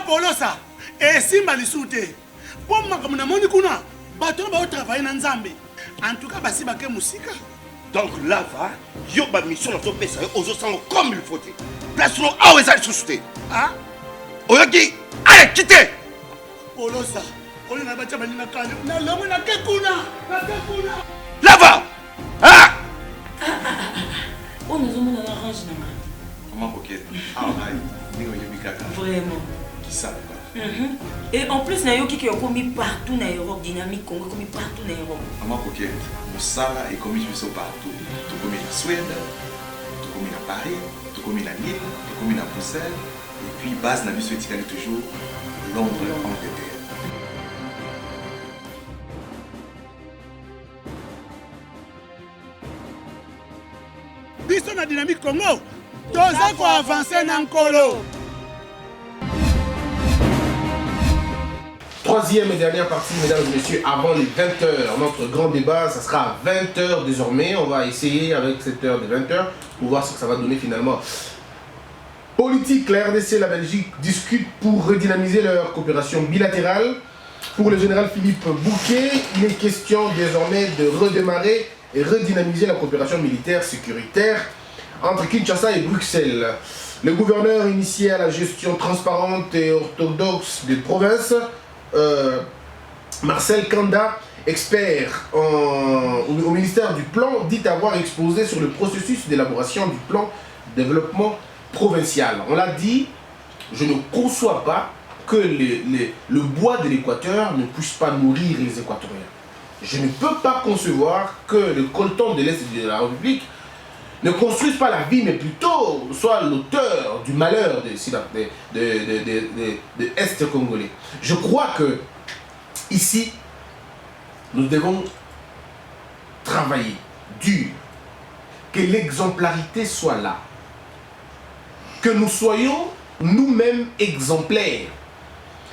Polosa, et Simba Lissoute. Pour moi, comme on a kuna, bateau va travailler dans Zambé. En tout cas, Basi Baké Moussika. Donc là, va, yo ba mission dans ton pays, aux autres comme il faut. Place nous à où est-ce société. Ah? Oyaki, allez, quittez. Polosa, on a battu Banina Kane. Na l'homme na Kekuna. Là va. Ah! On nous a mis dans l'orange. Comment coquette? Ah, vraiment. Qui ça? Et en plus, il y a qui ont commis partout dans l'Europe, dynamique Congo, commis partout dans l'Europe. Maman coquette, Moussala est commis partout. Tout commis en Suède, tout commis à Paris, tout commis à Lille, tout commis à Bruxelles. Et puis, base n'a vu ce est toujours Londres, Angleterre. Biso na dynamique Congo. Toza ko avancer dans Nkolo. Troisième et dernière partie, mesdames et messieurs, avant les 20h. Notre grand débat, ça sera à 20h désormais. On va essayer avec cette heure de 20h pour voir ce que ça va donner finalement. Politique, la RDC et la Belgique discutent pour redynamiser leur coopération bilatérale. Pour le général Philippe Bouquet, il est question désormais de redémarrer et redynamiser la coopération militaire sécuritaire entre Kinshasa et Bruxelles. Le gouverneur initié à la gestion transparente et orthodoxe des provinces, Marcel Kanda, expert au ministère du Plan, dit avoir exposé sur le processus d'élaboration du plan de développement provincial. On l'a dit, je ne conçois pas que le bois de l'Équateur ne puisse pas nourrir les Équatoriens. Je ne peux pas concevoir que le coltan de l'Est de la République ne construise pas la vie, mais plutôt soit l'auteur du malheur de Est congolais. Je crois que ici, nous devons travailler dur, que l'exemplarité soit là, que nous soyons nous-mêmes exemplaires,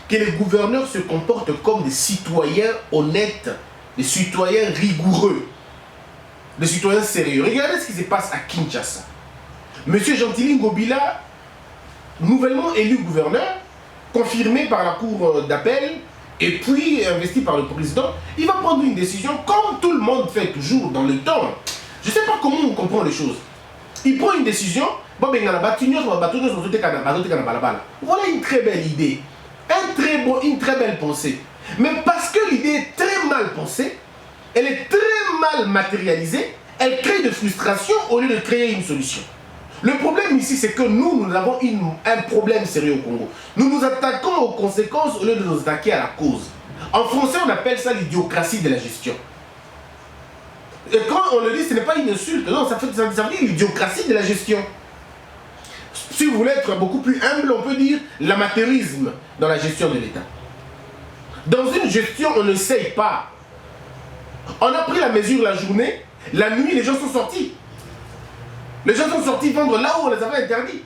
que les gouverneurs se comportent comme des citoyens honnêtes, des citoyens rigoureux, des citoyens sérieux. Regardez ce qui se passe à Kinshasa. Monsieur Gentili Ngobila, nouvellement élu gouverneur, confirmé par la cour d'appel et puis investi par le président, il va prendre une décision comme tout le monde fait toujours dans le temps. Je ne sais pas comment on comprend les choses. Il prend une décision, voilà une très belle idée, une très belle pensée. Mais parce que l'idée est très mal pensée, elle est très mal matérialisée, elle crée de frustration au lieu de créer une solution. Le problème ici, c'est que nous avons un problème sérieux au Congo. Nous nous attaquons aux conséquences au lieu de nous attaquer à la cause. En français, on appelle ça l'idiocratie de la gestion. Et quand on le dit, ce n'est pas une insulte, non, ça veut dire l'idiocratie de la gestion. Si vous voulez être beaucoup plus humble, on peut dire l'amateurisme dans la gestion de l'État. Dans une gestion, on ne sait pas. On a pris la mesure la journée, la nuit, les gens sont sortis. Les gens sont sortis vendre là où on les avait interdits.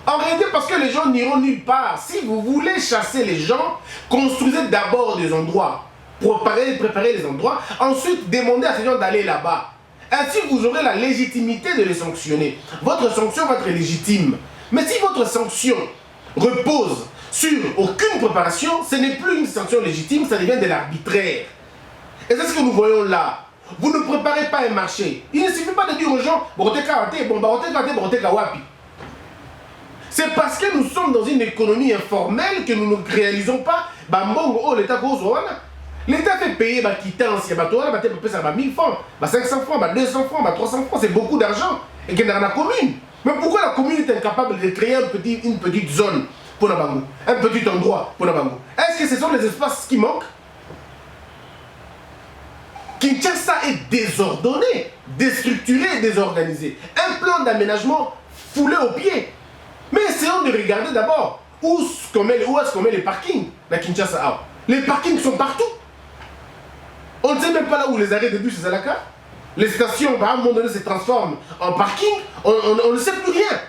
En réalité, parce que les gens n'iront nulle part. Si vous voulez chasser les gens, construisez d'abord des endroits. Préparez les endroits. Ensuite, demandez à ces gens d'aller là-bas. Ainsi, vous aurez la légitimité de les sanctionner. Votre sanction va être légitime. Mais si votre sanction repose sur aucune préparation, ce n'est plus une sanction légitime, ça devient de l'arbitraire. Et c'est ce que nous voyons là. Vous ne préparez pas un marché. Il ne suffit pas de dire aux gens, c'est parce que nous sommes dans une économie informelle que nous ne réalisons pas. L'État fait payer la quittance, il y a 1000 francs, 500 francs, 200 francs, 300 francs, c'est beaucoup d'argent. Et qu'il y a dans la commune. Mais pourquoi la commune est incapable de créer une petite zone pour Nabango, un petit endroit pour Nabango? Est-ce que ce sont les espaces qui manquent? Kinshasa est désordonné, déstructuré, désorganisé. Un plan d'aménagement foulé aux pieds. Mais essayons de regarder d'abord où est-ce qu'on met les parkings à Kinshasa. Les parkings sont partout. On ne sait même pas là où les arrêts de bus et Zalaka. Les stations, à un moment donné, se transforment en parking. On ne sait plus rien.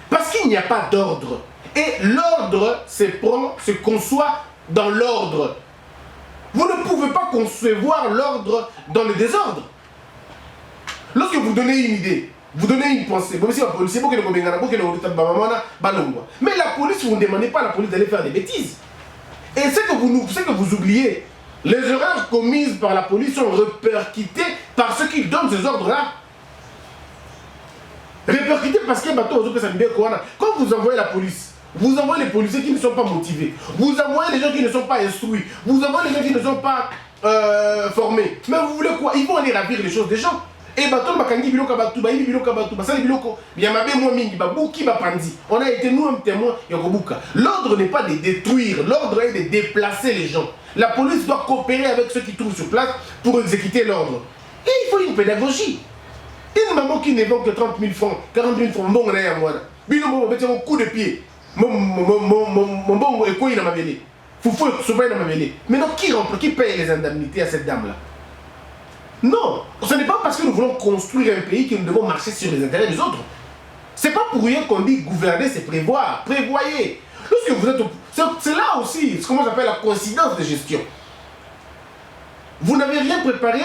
Parce qu'il n'y a pas d'ordre. Et l'ordre se conçoit dans l'ordre. Vous ne pouvez pas concevoir l'ordre dans le désordre. Lorsque vous donnez une idée, vous donnez une pensée. Vous la police, mais la police, vous ne demandez pas à la police d'aller faire des bêtises. Et ce que vous oubliez, les erreurs commises par la police sont répercutées par ceux qui donnent ces ordres-là. Répercutés parce que quand vous envoyez la police, vous envoyez les policiers qui ne sont pas motivés, vous envoyez les gens qui ne sont pas instruits, vous envoyez les gens qui ne sont pas formés. Mais vous voulez quoi? Ils vont aller ravir les choses des gens. Et on a été nous un témoin. L'ordre n'est pas de détruire, l'ordre est de déplacer les gens. La police doit coopérer avec ceux qui trouvent sur place pour exécuter l'ordre. Et il faut une pédagogie. Une maman qui n'évoque que 30 000 francs, 40 000 francs, bon, on a un mois. Un coup de pied. Mon bon est quoi il a ma mêlée. Foufou est souvent dans ma mêlée. Maintenant, qui paye les indemnités à cette dame-là? Non, ce n'est pas parce que nous voulons construire un pays que nous devons marcher sur les intérêts des autres. C'est pas pour rien qu'on dit gouverner, c'est prévoir. Prévoyez. Lorsque vous êtes c'est là aussi, c'est comment j'appelle la coïncidence de gestion. Vous n'avez rien préparé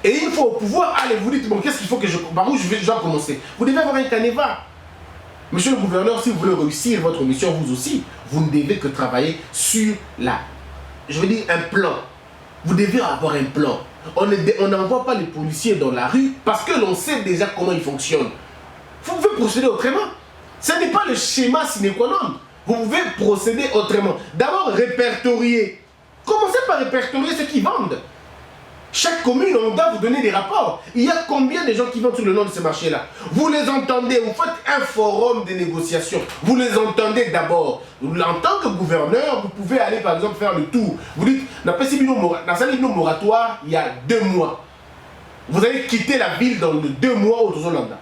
et une fois au pouvoir, allez, vous dites, bon, qu'est-ce qu'il faut que par où je dois commencer? Vous devez avoir un canevas. Monsieur le gouverneur, si vous voulez réussir votre mission, vous aussi, vous ne devez que travailler sur un plan. Vous devez avoir un plan. On n'envoie pas les policiers dans la rue parce que l'on sait déjà comment ils fonctionnent. Vous pouvez procéder autrement. Ce n'est pas le schéma sine qua non. Vous pouvez procéder autrement. D'abord, répertorier. Commencez par répertorier ceux qui vendent. Chaque commune, on doit vous donner des rapports. Il y a combien de gens qui vendent sur le nom de ce marché-là? Vous les entendez, vous faites un forum de négociation. Vous les entendez d'abord. En tant que gouverneur, vous pouvez aller par exemple faire le tour. Vous dites, dans la salle de moratoire, il y a 2 mois. Vous allez quitter la ville dans les 2 mois au Tozolanda.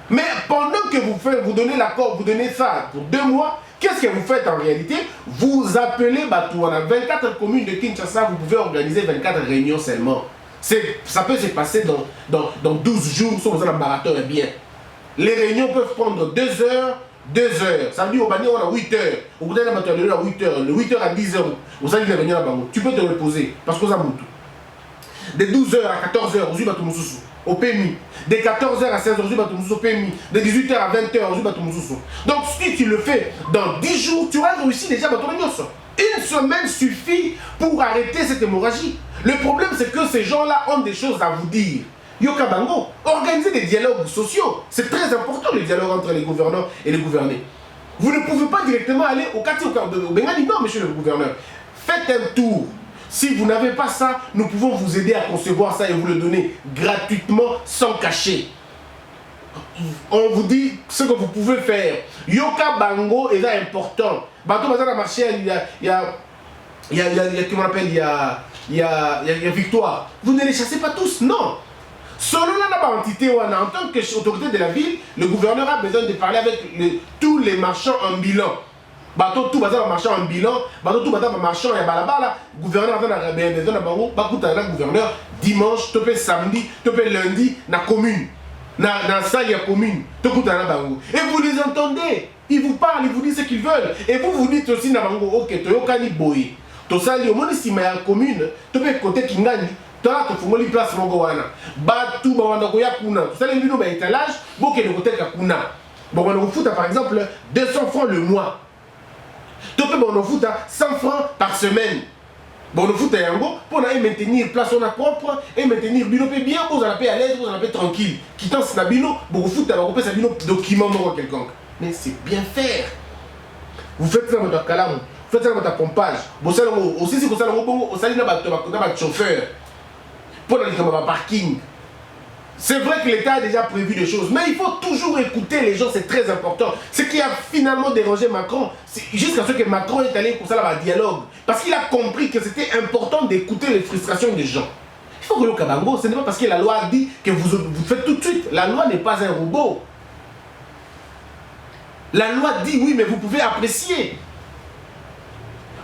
Mais pendant que vous donnez l'accord, vous donnez ça pour 2 mois, qu'est-ce que vous faites en réalité? Vous appelez Batouana. 24 communes de Kinshasa, vous pouvez organiser 24 réunions seulement. Ça peut se passer dans 12 jours, si vous avez un marathon et bien. Les réunions peuvent prendre 2 heures, 2 heures. Ça veut dire au Bani, on a 8 heures. Au bout d'un moment, on a 8 heures. De 8 heures à 10 heures, vous allez réunions là-bas. Tu peux te reposer parce que ça monte. De 12 heures à 14 heures, vous allez au PMI. De 14h à 16h, vous allez au PMI. De 18h à 20h, vous allez au Donc si tu le fais dans 10 jours, tu auras réussi déjà à ton Une semaine suffit pour arrêter cette hémorragie. Le problème, c'est que ces gens-là ont des choses à vous dire. Yoka Bango, organisez des dialogues sociaux. C'est très important le dialogue entre les gouverneurs et les gouvernés. Vous ne pouvez pas directement aller au quartier au Bengali. Non, monsieur le gouverneur. Faites un tour. Si vous n'avez pas ça, nous pouvons vous aider à concevoir ça et vous le donner gratuitement, sans cacher. On vous dit ce que vous pouvez faire. Yoka Bango est important. Bateau Bazar a marché, il y a Victoire. Vous ne les chassez pas tous, non. Selon la entité, en tant qu'autorité de la ville, le gouverneur a besoin de parler avec tous les marchands en bilan. Bateau tout bazar marchand en bilan, bateau tout bazar marchand et balabala, gouverneur a besoin de gouverneur dimanche, topé samedi, topé lundi, na commune. Dans la salle, il y a commune. Et vous les entendez. Ils vous parlent, ils vous disent ce qu'ils veulent. Et vous dites aussi, ok, Toyokani Boy. Tosali, au moins, si il y a commune, topé côté Kingani, toi, tu fais une place Mogowana. Batu, Bawandagoya Kuna. Vous allez nous mettre étalage, vous qui le côté Kakuna. Bon, on fout par exemple 200 francs le mois. Topé, on fout 100 francs par semaine. Bon, on fout un yango pour maintenir place on a propre et maintenir bino bien, vous en paix à l'aise, vous en paix tranquille. Quittant ce bino, vous fout à la bino document quelconque. Mais c'est bien faire. Vous faites ça dans votre calam, vous faites ça dans votre pompage. Vous savez aussi si vous savez au salut dans votre chauffeur pour aller dans le parking. C'est vrai que l'État a déjà prévu des choses, mais il faut toujours écouter les gens, c'est très important. Ce qui a finalement dérangé Macron, c'est jusqu'à ce que Macron est allé pour ça là-bas dialogue. Parce qu'il a compris que c'était important d'écouter les frustrations des gens. Il faut que le Kabango, ce n'est pas parce que la loi dit que vous faites tout de suite. La loi n'est pas un robot. La loi dit oui, mais vous pouvez apprécier.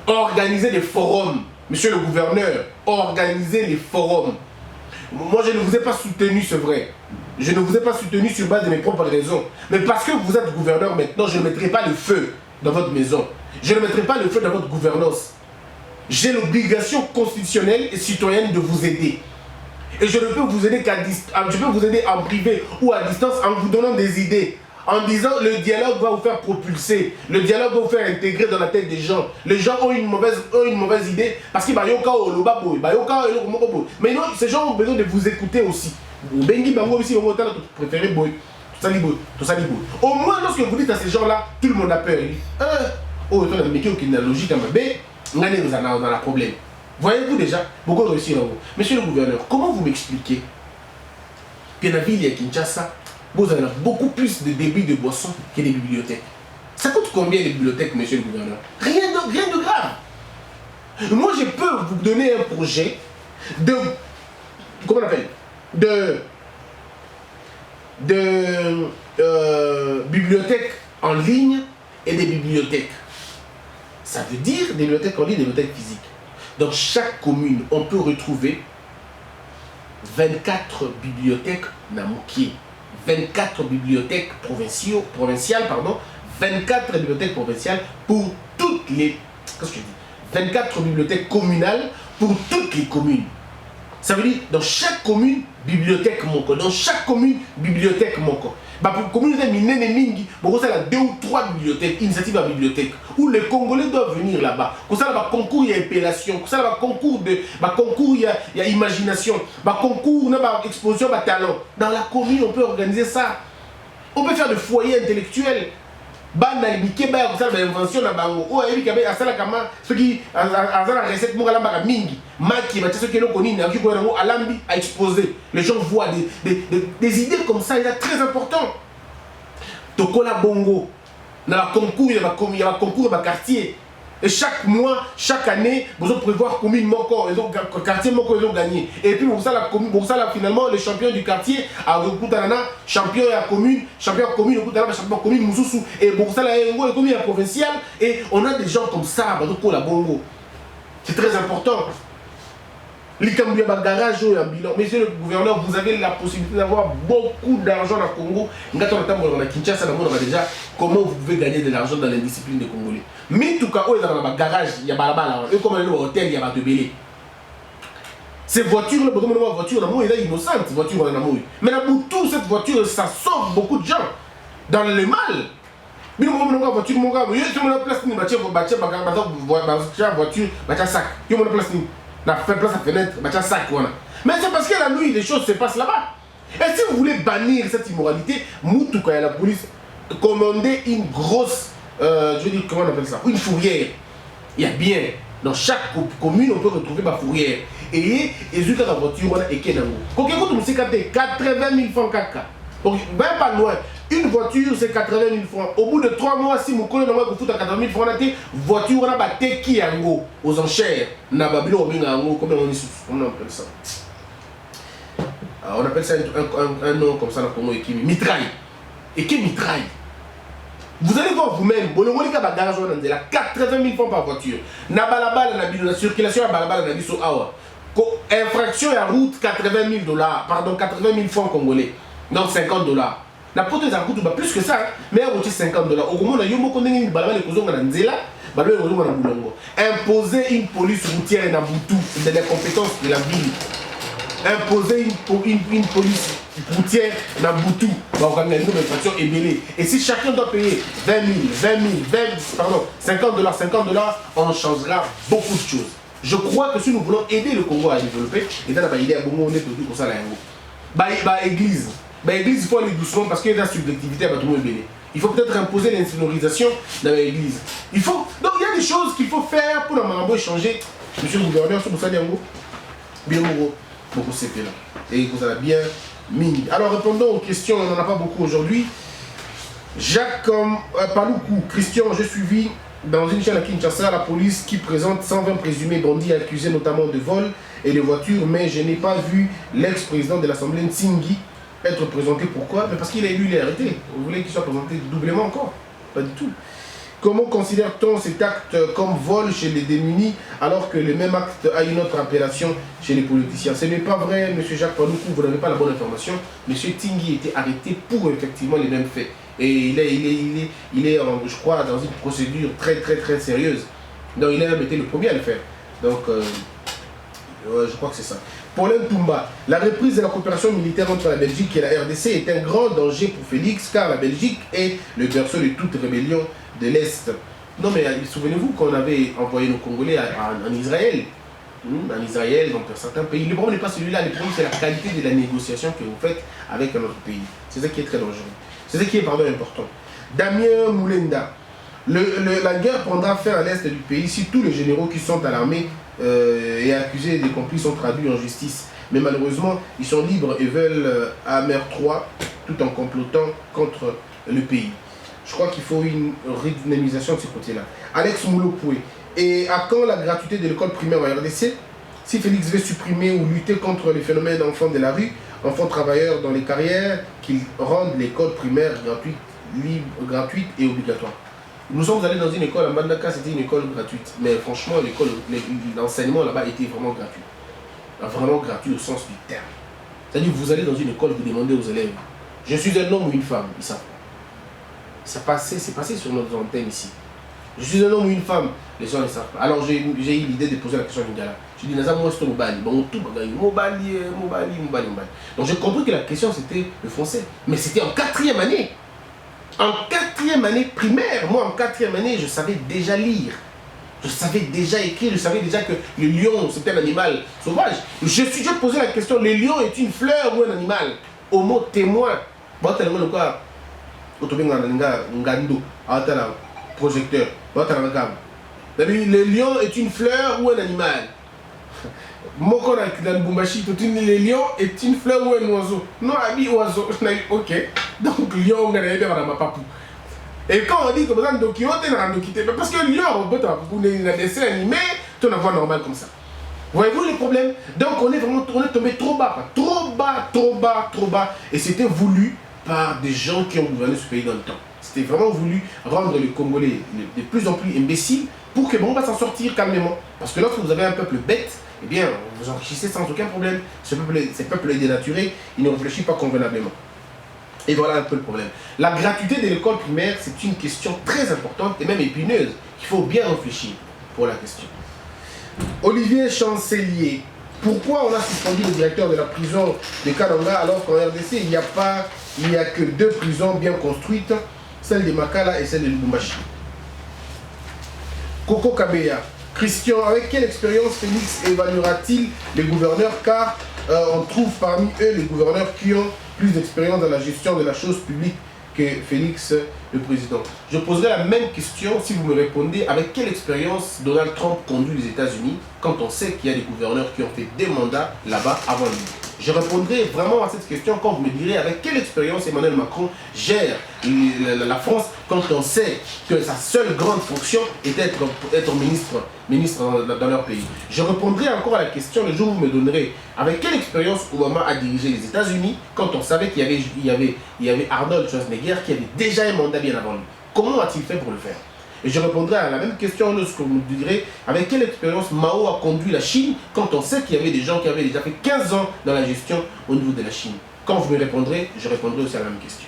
Organiser des forums. Monsieur le gouverneur, organisez les forums. Moi, je ne vous ai pas soutenu, c'est vrai. Je ne vous ai pas soutenu sur base de mes propres raisons. Mais parce que vous êtes gouverneur maintenant, je ne mettrai pas le feu dans votre maison. Je ne mettrai pas le feu dans votre gouvernance. J'ai l'obligation constitutionnelle et citoyenne de vous aider. Et je ne peux vous aider je peux vous aider en privé ou à distance en vous donnant des idées. En disant le dialogue va vous faire propulser, le dialogue va vous faire intégrer dans la tête des gens. Les gens ont une mauvaise idée parce qu'ils mais non, ces gens ont besoin de vous écouter aussi. Au moins, lorsque vous dites à ces gens-là, tout le monde a peur. Il dit, oh, il y a une logique, on a un problème. Voyez-vous déjà, beaucoup réussir en vous. Monsieur le gouverneur, comment vous m'expliquez que dans la ville de Kinshasa, vous avez beaucoup plus de débits de boissons que des bibliothèques? Ça coûte combien les bibliothèques, monsieur le gouverneur? Rien de grave. Moi, je peux vous donner un projet de... Comment on appelle? De bibliothèques en ligne et des bibliothèques. Ça veut dire des bibliothèques en ligne et des bibliothèques physiques. Dans chaque commune, on peut retrouver 24 bibliothèques Namoukié, 24 bibliothèques provinciales, 24 bibliothèques provinciales pour toutes les... Qu'est-ce que je dis? 24 bibliothèques communales pour toutes les communes. Ça veut dire, dans chaque commune, bibliothèque Moko. Dans chaque commune, bibliothèque Moko. Pour la communauté mingi, il y a 2 ou 3 bibliothèques, initiatives à bibliothèque, où les Congolais doivent venir là-bas. Comme ça, il y a un concours, il y a appellation, comme ça, il y a un concours, il y a imagination, un concours, il y a exposition, il y a talent. Dans la commune, on peut organiser ça. On peut faire des foyers intellectuels. Bana bike ba ko sala invention na bango o yebi ka be asala kama soki azala recette mo kala mbaka mingi maki ba tsoki eloko nini aki ko nango alambi a exposer. Les gens voient des idées comme ça, il est très important. Tokola bongo na concours, il y a un concours dans quartier. Et chaque mois, chaque année, vous allez prévoir combien de quartier ils ont gagné. Et puis pour ça, finalement, les champions du quartier, champion à commune, champion à commune, Moussoussou. Et pour ça, il y a commune provinciale. Et on a des gens comme ça, c'est très important. Les garage ou un bilan. Monsieur le gouverneur, vous avez la possibilité d'avoir beaucoup d'argent au Congo. Kinshasa, déjà comment vous pouvez gagner de l'argent dans les disciplines des Congolais. Mais en tout cas, il y a un garage, il y a un comme un hôtel, il y a un hôtel. Ces voitures, il est innocente, voiture. Mais pour toute cette voiture, ça sauve beaucoup de gens dans le mal. Mais il y a une voiture, il y a une voiture, la place à fenêtre, mais c'est parce que la nuit, les choses se passent là-bas. Et si vous voulez bannir cette immoralité, Moutouka et la police commander une grosse, je veux dire, comment on appelle ça, une fourrière. Il y a bien, dans chaque commune, on peut retrouver ma fourrière. Et ils ont la voiture, on a équé dans l'eau. Quand on sait 80 000 francs caca. Donc, même pas loin. Une voiture, c'est 80 000 francs. Au bout de 3 mois, si vous connaissez vous foutez à 80 000 francs, voiture, on a battu qui aux enchères. On appelle ça? On appelle ça un nom comme ça, mitraille. Et qui mitraille? Vous allez voir vous-même, vous avez 80 000 francs par voiture. La circulation à Balabala, infraction à route, 80 000 $, pardon, 80 000 francs congolais. Donc 50 $. La pote est coûte plus que ça, mais elle coûte 50 $. Au moment où il y a imposer une police routière et Nabutu, c'est des compétences de la ville. Imposer une police routière Nabutu, organiser une infraction ébélée. Et si chacun doit payer 20 000, 50 $, on changera beaucoup de choses. Je crois que si nous voulons aider le Congo à développer, et dans la idée à Bongo, on est tout comme ça là. Église. L'église, il faut aller doucement parce qu'il y a une subjectivité à Batoumou Ebélé. Il faut peut-être imposer l'insonorisation dans l'église. Donc il y a des choses qu'il faut faire pour normalement échanger. Monsieur le gouverneur, c'est pour ça, bien beaucoup c'est là. Et vous avez bien mis. Alors répondons aux questions, on n'en a pas beaucoup aujourd'hui. Jacques Paloukou, Christian, j'ai suivi dans une chaîne à Kinshasa la police qui présente 120 présumés bandits accusés notamment de vol et de voitures, mais je n'ai pas vu l'ex-président de l'Assemblée Ntsingui être présenté. Pourquoi? Mais parce qu'il est élu, il est arrêté. Vous voulez qu'il soit présenté doublement encore? Pas du tout. Comment considère-t-on cet acte comme vol chez les démunis alors que le même acte a une autre appellation chez les politiciens? Ce n'est pas vrai, M. Jacques Paloukou, vous n'avez pas la bonne information. M. Tingui était arrêté pour effectivement les mêmes faits. Et il est je crois, dans une procédure très sérieuse. Donc il a même été le premier à le faire. Donc, je crois que c'est ça. Paulin Toumba, la reprise de la coopération militaire entre la Belgique et la RDC est un grand danger pour Félix, car la Belgique est le berceau de toute rébellion de l'Est. Non mais souvenez-vous qu'on avait envoyé nos Congolais en Israël. En Israël, dans certains pays. Le problème n'est pas celui-là, le problème c'est la qualité de la négociation que vous faites avec un autre pays. C'est ça qui est très dangereux. C'est ça qui est important. Damien Moulenda, la guerre prendra fin à l'est du pays si tous les généraux qui sont à l'armée et accusés des complices sont traduits en justice. Mais malheureusement, ils sont libres et veulent Amer 3 tout en complotant contre le pays. Je crois qu'il faut une redynamisation de ce côté-là. Alex Moulopoué, et à quand la gratuité de l'école primaire en RDC? Si Félix veut supprimer ou lutter contre les phénomènes d'enfants de la rue, enfants travailleurs dans les carrières, qu'il rende l'école primaire gratuite et obligatoire. Nous sommes allés dans une école, à Mbandaka, c'était une école gratuite. Mais franchement, l'enseignement là-bas était vraiment gratuit. Vraiment gratuit au sens du terme. C'est-à-dire, vous allez dans une école, vous demandez aux élèves, je suis un homme ou une femme, ils savent pas. C'est passé sur notre antenne ici. Je suis un homme ou une femme, les gens ne savent pas. Alors j'ai eu l'idée de poser la question à Ngala. Je dis, Naza, moi, c'est Mobali. Bon, tout, Mobali. Donc j'ai compris que la question c'était le français. Mais c'était en 4e année. En 4e année primaire, moi en 4e année, je savais déjà lire. Je savais déjà écrire, je savais déjà que le lion, c'était un animal sauvage. Je posé la question, le lion est une fleur ou un animal? Au mot témoin. Bon, tu as le quoi? Projecteur. Le lion est une fleur ou un animal? Moko dans le Bumbashi, le lion est une fleur ou un oiseau? Non, ami oiseau. Ok. Donc, lion, on a dans ma papou. Et quand on dit que vous avez un document, parce que le lion, on a un dessin animé, tu as une voix normale comme ça. Voyez-vous le problème? Donc, on est tombé trop bas. Et c'était voulu par des gens qui ont gouverné ce pays dans le temps. C'était vraiment voulu rendre les Congolais de plus en plus imbéciles pour que bon, on va s'en sortir calmement. Parce que lorsque vous avez un peuple bête, eh bien, vous enrichissez sans aucun problème. Ce peuple est dénaturé, il ne réfléchit pas convenablement. Et voilà un peu le problème. La gratuité de l'école primaire, c'est une question très importante et même épineuse. Il faut bien réfléchir pour la question. Olivier Chancelier, pourquoi on a suspendu le directeur de la prison de Kananga alors qu'en RDC, il n'y a que 2 prisons bien construites, celle de Makala et celle de Lubumbashi? Coco Kabeya, Christian, avec quelle expérience Félix évaluera-t-il les gouverneurs, car on trouve parmi eux les gouverneurs qui ont plus d'expérience dans la gestion de la chose publique que Félix, le président. Je poserai la même question si vous me répondez avec quelle expérience Donald Trump conduit les États-Unis quand on sait qu'il y a des gouverneurs qui ont fait des mandats là-bas avant lui. Je répondrai vraiment à cette question quand vous me direz avec quelle expérience Emmanuel Macron gère la France quand on sait que sa seule grande fonction est d'être ministre dans leur pays. Je répondrai encore à la question le jour où vous me donnerez avec quelle expérience Obama a dirigé les États-Unis quand on savait qu'il y avait Arnold Schwarzenegger qui avait déjà un mandat bien avant lui. Comment a-t-il fait pour le faire? Et je répondrai à la même question lorsque vous me direz avec quelle expérience Mao a conduit la Chine quand on sait qu'il y avait des gens qui avaient déjà fait 15 ans dans la gestion au niveau de la Chine. Quand vous me répondrez, je répondrai aussi à la même question.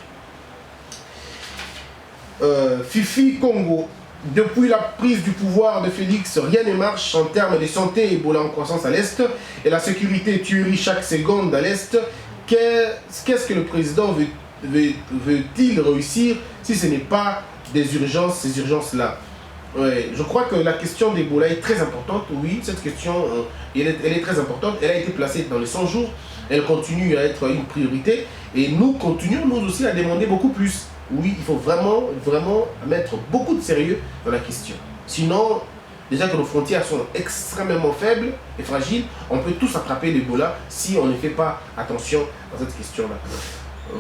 Fifi Congo, depuis la prise du pouvoir de Félix, rien ne marche en termes de santé, Ebola en croissance à l'Est et la sécurité tuerie chaque seconde à l'Est. Qu'est-ce que le président veut-il réussir si ce n'est pas des urgences, ces urgences-là? Ouais, je crois que la question d'Ebola est très importante. Oui, cette question, elle est très importante. Elle a été placée dans les 100 jours. Elle continue à être une priorité. Et nous continuons, nous aussi, à demander beaucoup plus. Oui, il faut vraiment mettre beaucoup de sérieux dans la question. Sinon, déjà que nos frontières sont extrêmement faibles et fragiles, on peut tous attraper l'Ebola si on ne fait pas attention à cette question-là.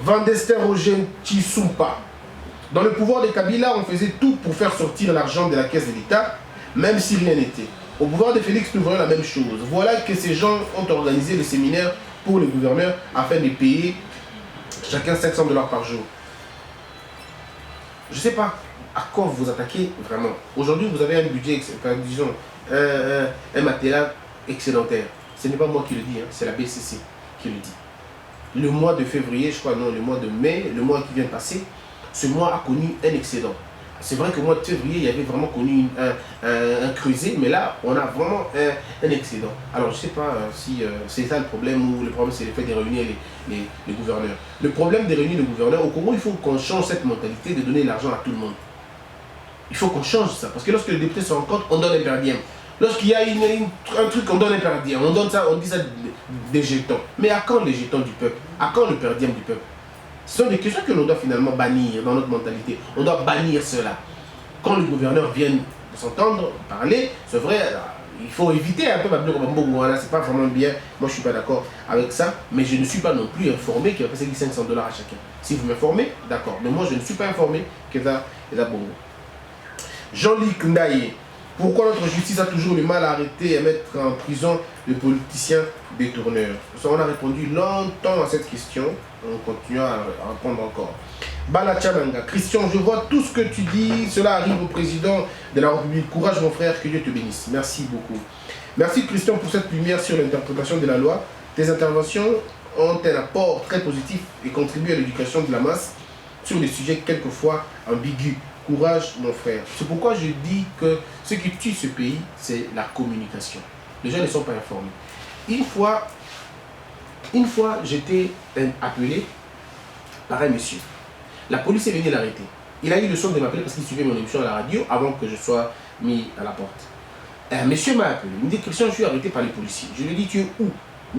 Vandester Roger Chisumpa. Dans le pouvoir de Kabila, on faisait tout pour faire sortir l'argent de la caisse de l'État, même si rien n'était. Au pouvoir de Félix, nous voyons la même chose. Voilà que ces gens ont organisé le séminaire pour les gouverneurs afin de payer chacun 500 $ par jour. Je ne sais pas à quoi vous attaquez vraiment. Aujourd'hui, vous avez un budget, disons, un matériel excédentaire. Ce n'est pas moi qui le dis, hein, c'est la BCC qui le dit. Le mois de février, je crois, non, le mois de mai, le mois qui vient de passer, ce mois a connu un excédent. c'est vrai que au mois de février, il y avait vraiment connu un creuset, mais là, on a vraiment un excédent. Alors, je ne sais pas si c'est ça le problème ou le problème, c'est le fait de réunir les gouverneurs. Le problème de réunir les gouverneurs, au Congo, il faut qu'on change cette mentalité de donner l'argent à tout le monde. Il faut qu'on change ça, parce que lorsque les députés se rencontrent, on donne un per diem. Lorsqu'il y a un truc, on donne un per diem. On donne ça, on dit ça des jetons. Mais à quand les jetons du peuple? À quand le per diem du peuple? Ce sont des questions que l'on doit finalement bannir dans notre mentalité. On doit bannir cela. Quand les gouverneurs viennent s'entendre, parler, c'est vrai, il faut éviter un peu Babilo Kabambo, c'est pas vraiment bien. Moi, je suis pas d'accord avec ça, mais je ne suis pas non plus informé qu'il va passer $500 à chacun. Si vous m'informez, d'accord. Mais moi, je ne suis pas informé que ça bongo. Jean-Luc Ndaye, pourquoi notre justice a toujours le mal à arrêter et à mettre en prison les politiciens détourneurs? On a répondu longtemps à cette question. On continue à répondre encore. Bala Tchananga, Christian, je vois tout ce que tu dis. Cela arrive au président de la République. Courage, mon frère, que Dieu te bénisse. Merci beaucoup. Merci, Christian, pour cette lumière sur l'interprétation de la loi. Tes interventions ont un apport très positif et contribuent à l'éducation de la masse sur des sujets quelquefois ambigus. Courage, mon frère. C'est pourquoi je dis que ce qui tue ce pays, c'est la communication. Les gens ne sont pas informés. Une fois j'étais appelé par un monsieur. La police est venue l'arrêter. Il a eu le soin de m'appeler parce qu'il suivait mon émission à la radio avant que je sois mis à la porte. Un monsieur m'a appelé. Il me dit, Christian, je suis arrêté par les policiers. Je lui ai dit, tu es où?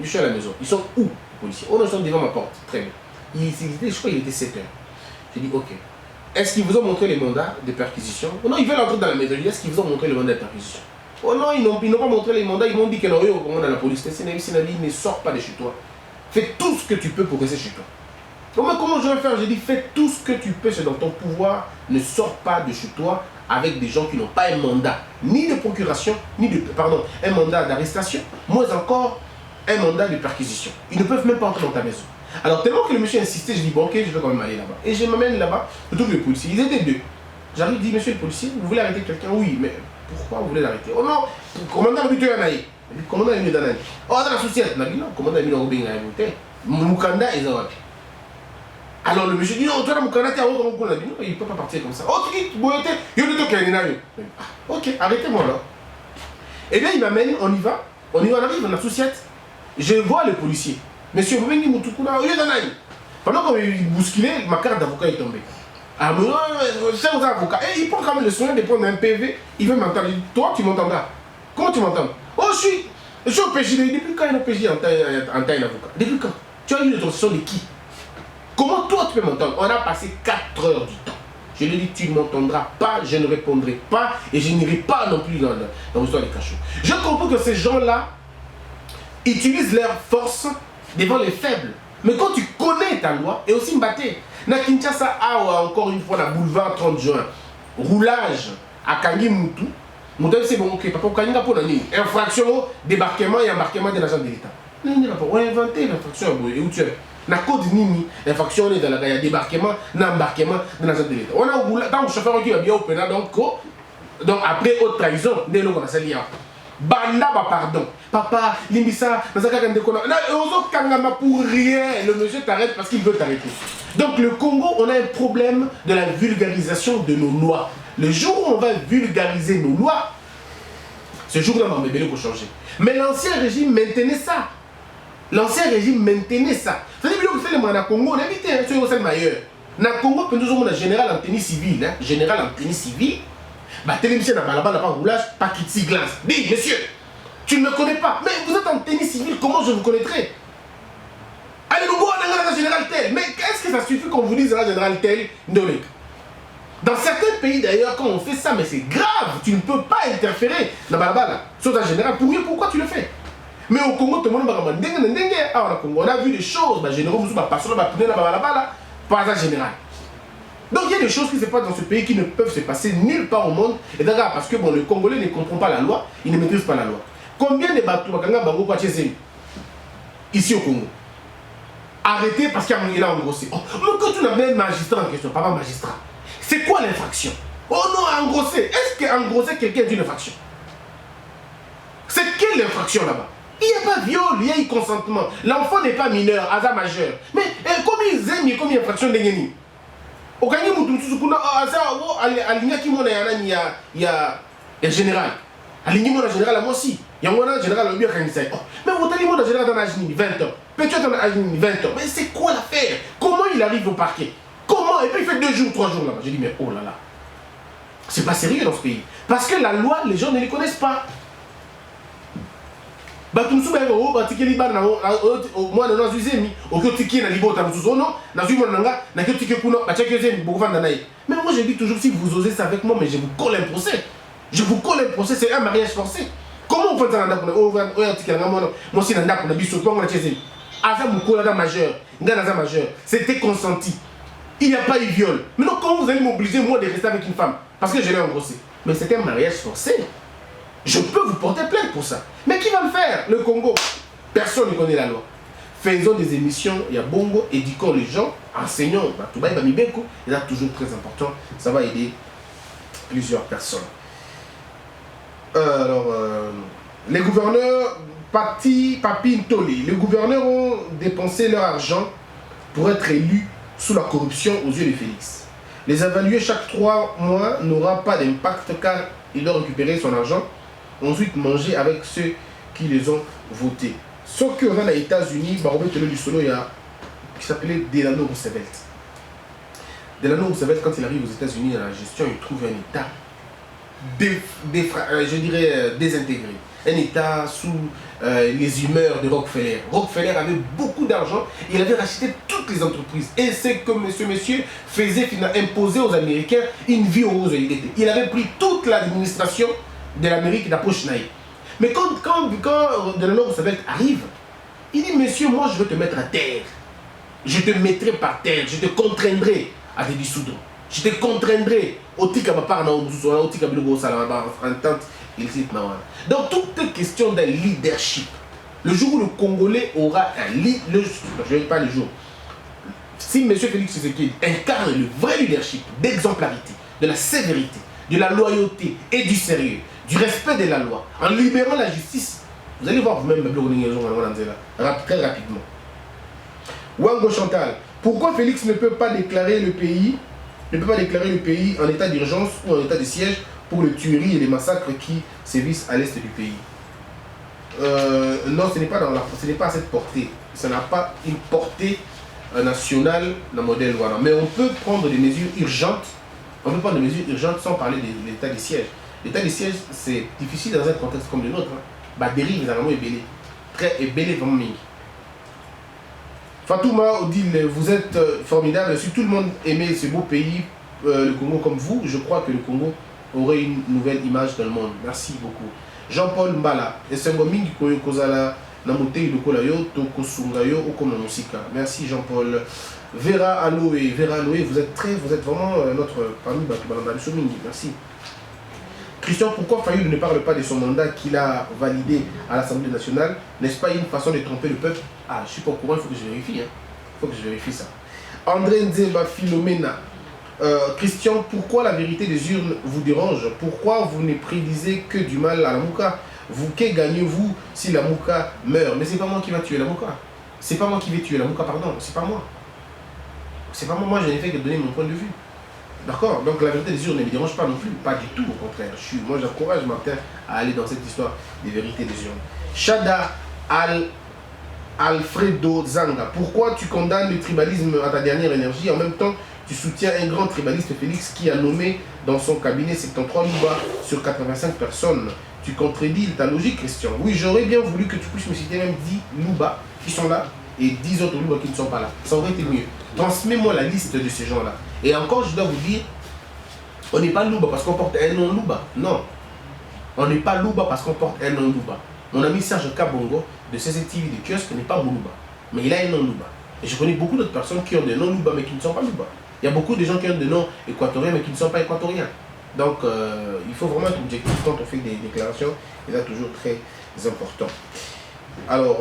Je suis à la maison. Ils sont où, les policiers? Oh non, ils sont devant ma porte. Très bien. Je crois qu'il était 7 heures. J'ai dit, ok. Est-ce qu'ils vous ont montré les mandats de perquisition? Oh non, ils veulent entrer dans la maison. Est-ce qu'ils vous ont montré les mandats de perquisition? Oh non, ils n'ont pas montré les mandats. Ils m'ont dit que non, eux, au Congo, dans la police. Ne sors pas de chez toi. Fais tout ce que tu peux pour rester chez toi. Comment je vais faire? J'ai dit, fais tout ce que tu peux, c'est dans ton pouvoir. Ne sors pas de chez toi avec des gens qui n'ont pas un mandat, ni de procuration, un mandat d'arrestation, moins encore un mandat de perquisition. Ils ne peuvent même pas entrer dans ta maison. Alors, tellement que le monsieur insistait, je dis, bon, ok, je vais quand même aller là-bas. Et je m'amène là-bas, je trouve les policiers. Ils étaient 2. J'arrive, je dis, monsieur le policier, vous voulez arrêter quelqu'un? Oui, mais pourquoi vous voulez l'arrêter? Oh non, commandant le Yanaï. Le commandant est venu dans la oh, dans la société. Non, commandant est venu dans la Moukanda et Zawak. Alors le monsieur dit, non, toi, Moukanda, tu as il ne peut pas partir comme ça. Oh, ok, arrêtez-moi là. Et bien, il m'amène, on y va, on arrive dans la société. Je vois le policier. Monsieur, vous venez Moutoukuna, au lieu d'un aïe. Pendant qu'on me bousculait, ma carte d'avocat est tombée. Ah, mais c'est aux avocats. Et il prend quand même le soin de prendre un PV. Il veut m'entendre. Toi, tu m'entendras. Comment tu m'entends? Oh, je suis au PJ. Depuis quand il est au PJ en tant qu'avocat? Depuis quand? Tu as eu l'autorisation de qui? Comment toi, tu peux m'entendre? On a passé 4 heures du temps. Je lui ai dit, tu ne m'entendras pas, je ne répondrai pas et je n'irai pas non plus dans l'histoire des cachots. Je comprends que ces gens-là utilisent leur force devant les faibles. Mais quand tu connais ta loi, et aussi Mbaté, na Kinshasa, encore une fois, na boulevard 30 juin, roulage à Kangi Moutou, Moutou c'est bon, ok, papa, Kangi n'a pas infraction, débarquement et embarquement de l'agent de l'État. Non, on a inventé l'infraction, et où tu es? Na code Nini, l'infraction est dans la gaille, débarquement, n'embarquement de l'agent de l'État. On a roulé, tant que le chauffeur qui va bien au pénal, donc après haute trahison, dès lors qu'on a sali. Banda, pardon. Papa, Limbissa, pour rien. Le monsieur t'arrête parce qu'il veut t'arrêter. Donc le Congo, on a un problème de la vulgarisation de nos lois. Le jour où on va vulgariser nos lois, ce jour-là, on va me changer. Mais l'ancien régime maintenait ça. L'ancien régime maintenait ça. C'est-à-dire que vous faites le Congo, on a évité, c'est le meilleur. Dans le Congo, nous avons un général en tenue civile. Général en tenue civile. Bah, télévision n'a pas roulage, pas qui glace. Dis, monsieur, tu ne me connais pas. Mais vous êtes en tennis civil, comment je vous connaîtrai? Allez, nous on a un général tel. Mais est-ce que ça suffit qu'on vous dise un général tel? Dans certains pays d'ailleurs, quand on fait ça, mais c'est grave. Tu ne peux pas interférer dans Balabala. Sauf un général, pourquoi tu le fais? Mais au Congo, tout le monde on a vu des choses. Généraux, vous pas pas un général. Donc il y a des choses qui se passent dans ce pays qui ne peuvent se passer nulle part au monde. Et d'ailleurs, parce que bon, le Congolais ne comprend pas la loi, il ne maîtrise pas la loi. Combien de bateaux ici au Congo arrêtés parce qu'il a engrossé? Oh, mais quand tu n'as un magistrat en question, pas magistrat, c'est quoi l'infraction? Oh non, engrossé. Est-ce qu'engrosser quelqu'un est une infraction? C'est quelle infraction là-bas? Il n'y a pas viol, il y a eu consentement. L'enfant n'est pas mineur, hasard majeur. Mais combien d'infractions d'infraction okangi mutu mususu kuna aza alingaki mona ya général alingi mona général moi aussi yango na général obi akangisa mais otali mona général dans l'âge 20 ans peut-être dans l'âge 20 ans mais c'est quoi l'affaire? Comment il arrive au parquet? Comment? Et puis il fait 2 jours 3 jours là-bas. J'ai dit mais oh là là, c'est pas sérieux dans ce pays parce que la loi les gens ne les connaissent pas. Batumsu ba o batikeli ba na moi na zuzemi okotiki na libota musuzo non na zui mona nga na kotiki kuno ba chekeze beaucoup vanda naï. Mais moi je dis toujours si vous osez ça avec moi mais je vous colle un procès. Je vous colle un procès, c'est un mariage forcé. Comment vous faites ça dans moi si nanda na biso pongo na chezemi. Asa mukola da majeur, ngana za majeur, c'était consenti. Il n'y a pas eu viol. Maintenant comment vous allez m'obliger moi de rester avec une femme parce que je l'ai engrossé? Mais c'était un mariage forcé. Je peux vous porter plainte pour ça. Mais qui va le faire? Le Congo. Personne ne connaît la loi. Faisons des émissions, il y a Bongo, éduquons les gens, enseignons. C'est toujours très important. Ça va aider plusieurs personnes. Alors, les gouverneurs, Papi Ntoli, les gouverneurs ont dépensé leur argent pour être élus sous la corruption aux yeux de Félix. Les évaluer chaque 3 mois n'aura pas d'impact car il doit récupérer son argent. Ensuite manger avec ceux qui les ont votés. Ce qu'on a aux États-Unis, du solo, il y a qui s'appelait Delano Roosevelt. Delano Roosevelt, quand il arrive aux États-Unis à la gestion, il trouve un État je dirais désintégré. Un État sous les humeurs de Rockefeller. Rockefeller avait beaucoup d'argent, il avait racheté toutes les entreprises. Et c'est que monsieur faisait imposer aux Américains une vie heureuse. Il avait pris toute l'administration de l'Amérique d'approche naïve. Mais quand Delano Roosevelt arrive, il dit monsieur, moi je veux te mettre à terre. Je te mettrai par terre, je te contraindrai à te dissoudre. Je te contraindrai au tika par au tika bilogo salama entente illicite. Donc toute question d'un leadership. Le jour où le Congolais aura un leadership, je ne vais pas le jour. Si M. Félix Tshisekedi incarne le vrai leadership d'exemplarité, de la sévérité, de la loyauté et du sérieux, du respect de la loi, en libérant la justice, vous allez voir vous-même très rapidement. Wango Chantal, pourquoi Félix ne peut pas déclarer le pays en état d'urgence ou en état de siège pour les tueries et les massacres qui sévissent à l'est du pays? Non, ce n'est pas à cette portée. Ça n'a pas une portée nationale dans le modèle voilà. Mais on peut prendre des mesures urgentes. On peut prendre des mesures urgentes sans parler de l'état de siège. L'état de siège, c'est difficile dans un contexte comme le nôtre. Bah, dérive vraiment ébélé. Très ébélé, vraiment mingi. Fatouma Odile, vous êtes formidable. Si tout le monde aimait ce beau pays, le Congo comme vous, je crois que le Congo aurait une nouvelle image dans le monde. Merci beaucoup. Jean-Paul Mbala, merci Jean-Paul. Vera Aloé, vous êtes vraiment notre parmi merci. Christian, pourquoi Fayoul ne parle pas de son mandat qu'il a validé à l'Assemblée nationale? N'est-ce pas une façon de tromper le peuple? Ah, je ne suis pas au courant, il faut que je vérifie. Il faut que je vérifie ça. André Nzeba Philomena. Christian, pourquoi la vérité des urnes vous dérange? Pourquoi vous ne prédisez que du mal à la Mouka? Vous, que gagnez-vous si la Mouka meurt? Mais c'est pas moi qui va tuer la Mouka. C'est pas moi qui vais tuer la Mouka, pardon. C'est pas moi. C'est pas moi. Moi, je n'ai fait que donner mon point de vue. D'accord? Donc la vérité des urnes ne me dérange pas non plus, pas du tout, au contraire. Moi j'encourage Martin à aller dans cette histoire des vérités des urnes. Shada Alfredo Zanga, pourquoi tu condamnes le tribalisme à ta dernière énergie? En même temps, tu soutiens un grand tribaliste Félix qui a nommé dans son cabinet 73 Louba sur 85 personnes. Tu contredis ta logique, Christian. Oui, j'aurais bien voulu que tu puisses me citer même 10 Louba qui sont là et 10 autres Louba qui ne sont pas là. Ça aurait été mieux. Transmets-moi la liste de ces gens-là. Et encore, je dois vous dire, on n'est pas Louba parce qu'on porte un nom Louba. Non. On n'est pas Louba parce qu'on porte un nom Louba. Mon ami Serge Kabongo de CCTV de kiosque n'est pas Louba. Mais il a un nom Louba. Et je connais beaucoup d'autres personnes qui ont des noms Louba mais qui ne sont pas Louba. Il y a beaucoup de gens qui ont des noms équatoriens mais qui ne sont pas équatoriens. Donc, il faut vraiment être objectif quand on fait des déclarations. Et là, toujours très important. Alors,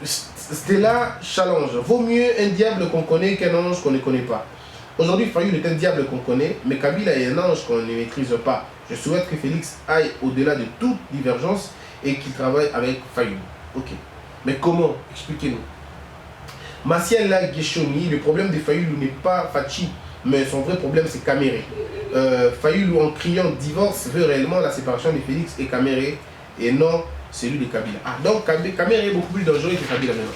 Stella Challenge. Vaut mieux un diable qu'on connaît qu'un ange qu'on ne connaît pas. Aujourd'hui, Fayoul est un diable qu'on connaît, mais Kabila est un ange qu'on ne maîtrise pas. Je souhaite que Félix aille au-delà de toute divergence et qu'il travaille avec Fayoul. Ok. Mais comment? Expliquez-nous. Martial Guéchoni, le problème de Fayoulou n'est pas Fachi, mais son vrai problème c'est Caméré. Fayoulou, en criant divorce, veut réellement la séparation de Félix et Caméré, et non celui de Kabila. Ah, donc Caméré est beaucoup plus dangereux que Kabila maintenant.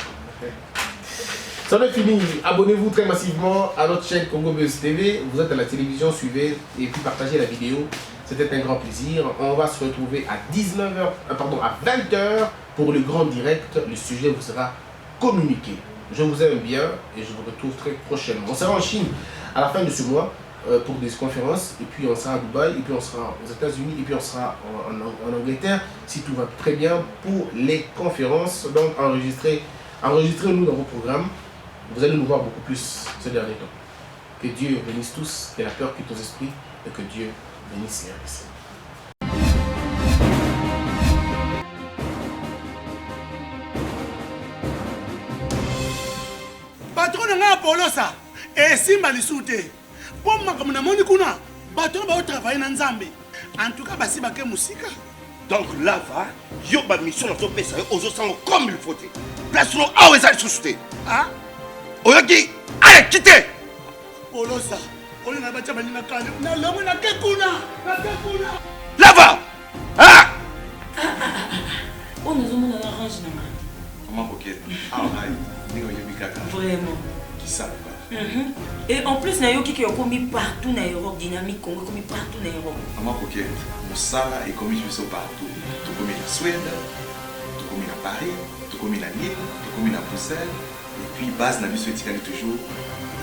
Ça est fini. Abonnez-vous très massivement à notre chaîne Congo Buzz TV. Vous êtes à la télévision, suivez et puis partagez la vidéo. C'était un grand plaisir. On va se retrouver à 20h pour le grand direct. Le sujet vous sera communiqué. Je vous aime bien et je vous retrouve très prochainement. On sera en Chine à la fin de ce mois pour des conférences. Et puis on sera à Dubaï, et puis on sera aux États-Unis, et puis on sera en Angleterre si tout va très bien pour les conférences. Donc enregistrez-nous dans vos programmes. Vous allez nous voir beaucoup plus ces derniers temps. Que Dieu bénisse tous, que la peur quitte nos esprits et que Dieu bénisse les RDC. Patron nga Polosa esimba lisute. Pour makambo na moni kuna bato ba travailler na Nzambe. En tout cas basi bake musika. Donc là va, yo ba mission na to pesa yo ozo sango comme il faut. Place no awe za susute. Ah? Oyoki, allez quittez. Polosa, on a bacha balina kale. Na lomo na kekuna. Là va. Ah! On nous a mis dans l'orange. Comment coquette? Ah, Vraiment. Qui ça? Et en plus, Nayo qui a commis partout dans l'Europe, dynamique Congo, commis partout dans l'Europe. Comment coquette? Moussala est commis partout. Tout comme la Suède, tout comme la Paris, tout comme la Lille, tout comme la Bruxelles. Et puis, base n'a vu ce toujours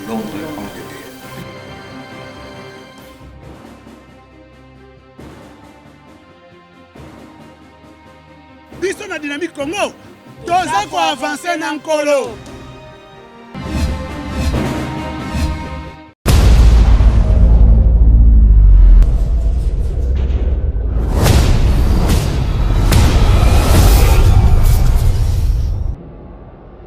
Londres, Angleterre. Biso na dynamique Congo, toza ko avancer na nkolo.